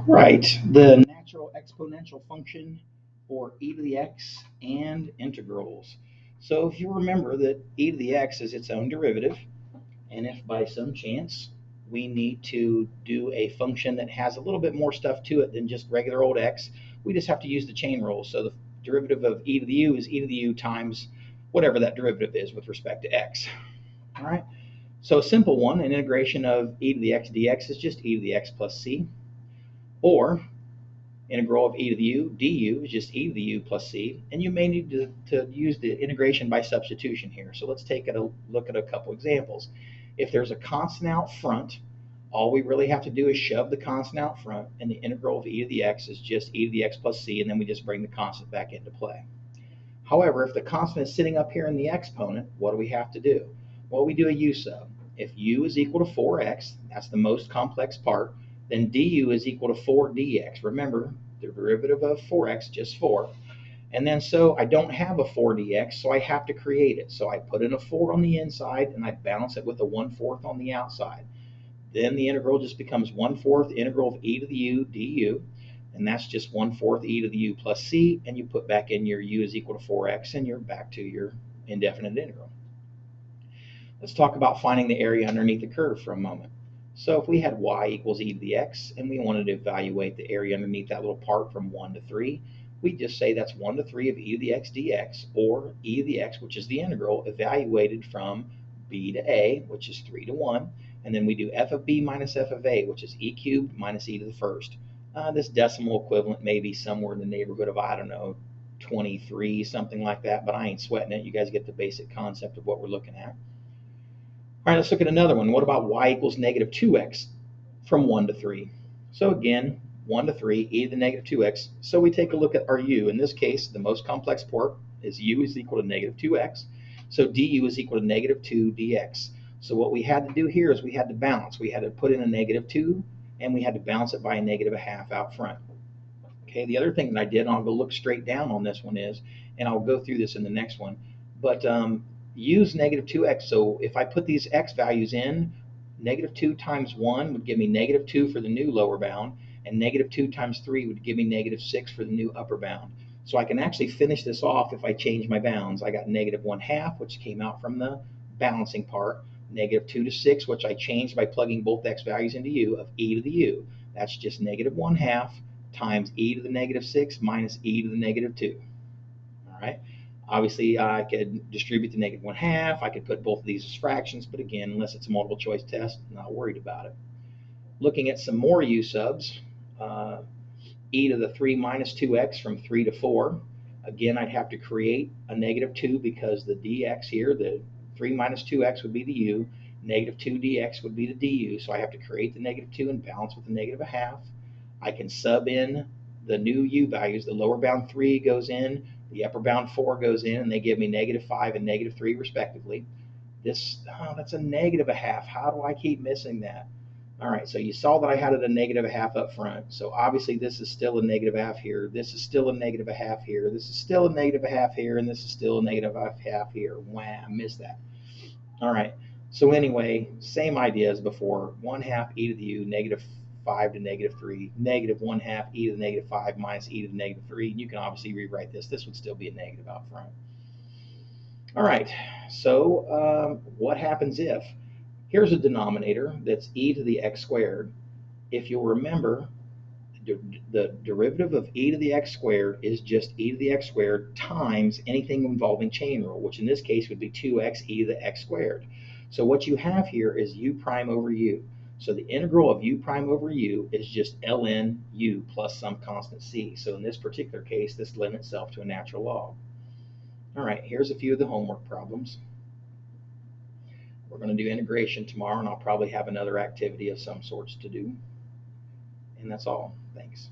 Right, the natural exponential function, or e to the x, and integrals. So if you remember that e to the x is its own derivative, and if by some chance we need to do a function that has a little bit more stuff to it than just regular old x, we just have to use the chain rule. So the derivative of e to the u is e to the u times whatever that derivative is with respect to x. All right, so a simple one, an integration of e to the x dx is just e to the x plus c, or integral of e to the u du is just e to the u plus c, and you may need to use the integration by substitution here. So let's take a look at a couple examples. If there's a constant out front, all we really have to do is shove the constant out front, and the integral of e to the x is just e to the x plus c, and then we just bring the constant back into play. However, if the constant is sitting up here in the exponent, what do we have to do? Well, we do a u sub. If u is equal to 4x, that's the most complex part, then du is equal to 4 dx. Remember, the derivative of 4x, just 4. And then so I don't have a 4 dx, so I have to create it. So I put in a 4 on the inside, and I balance it with a 1/4 on the outside. Then the integral just becomes 1/4 integral of e to the u du, and that's just 1/4 e to the u plus c, and you put back in your u is equal to 4x, and you're back to your indefinite integral. Let's talk about finding the area underneath the curve for a moment. So if we had y equals e to the x, and we wanted to evaluate the area underneath that little part from 1 to 3, we just say that's 1 to 3 of e to the x dx, or e to the x, which is the integral, evaluated from b to a, which is 3 to 1, and then we do f of b minus f of a, which is e cubed minus e to the first. This decimal equivalent may be somewhere in the neighborhood of, I don't know, 23, something like that, but I ain't sweating it. You guys get the basic concept of what we're looking at. All right, let's look at another one. What about y equals negative 2x from 1 to 3? So again, 1 to 3, e to the negative 2x. So we take a look at our u. In this case, the most complex part is u is equal to negative 2x. So du is equal to negative 2 dx. So what we had to do here is we had to balance. We had to put in a negative 2, and we had to balance it by a negative 1/2 out front. Okay, the other thing that I did, and I'll go look straight down on this one is, and I'll go through this in the next one, but use negative 2x. So if I put these x values in, negative 2 times 1 would give me negative 2 for the new lower bound, and negative 2 times 3 would give me negative 6 for the new upper bound. So I can actually finish this off if I change my bounds. I got negative 1/2, which came out from the balancing part, negative 2 to 6, which I changed by plugging both x values into u, of e to the u. That's just negative 1/2 times e to the negative 6 minus e to the negative 2. All right. Obviously, I could distribute the negative 1/2. I could put both of these as fractions, but again, unless it's a multiple choice test, I'm not worried about it. Looking at some more u subs, uh, e to the 3 minus 2x from 3 to 4. Again, I'd have to create a negative 2 because the dx here, the 3 minus 2x would be the u, negative 2 dx would be the du, so I have to create the negative 2 and balance with the negative 1/2. I can sub in the new u values. The lower bound 3 goes in, the upper bound 4 goes in, and they give me negative 5 and negative 3 respectively. That's a negative 1/2. How do I keep missing that? All right, so you saw that I had it a negative 1/2 up front. So obviously this is still a negative 1/2 here. This is still a negative 1/2 here. This is still a negative 1/2 here, and this is still a negative 1/2 here. Wow, I missed that. All right. So anyway, same idea as before. 1/2 e to the u, negative 5 to negative 3, negative 1/2 e to the negative 5 minus e to the negative 3. And you can obviously rewrite this. This would still be a negative out front. All right. So what happens if? Here's a denominator that's e to the x squared. If you'll remember, the derivative of e to the x squared is just e to the x squared times anything involving chain rule, which in this case would be 2x e to the x squared. So what you have here is u prime over u. So the integral of u prime over u is just ln u plus some constant c. So in this particular case, this lends itself to a natural log. All right, here's a few of the homework problems. We're going to do integration tomorrow, and I'll probably have another activity of some sorts to do. And that's all. Thanks.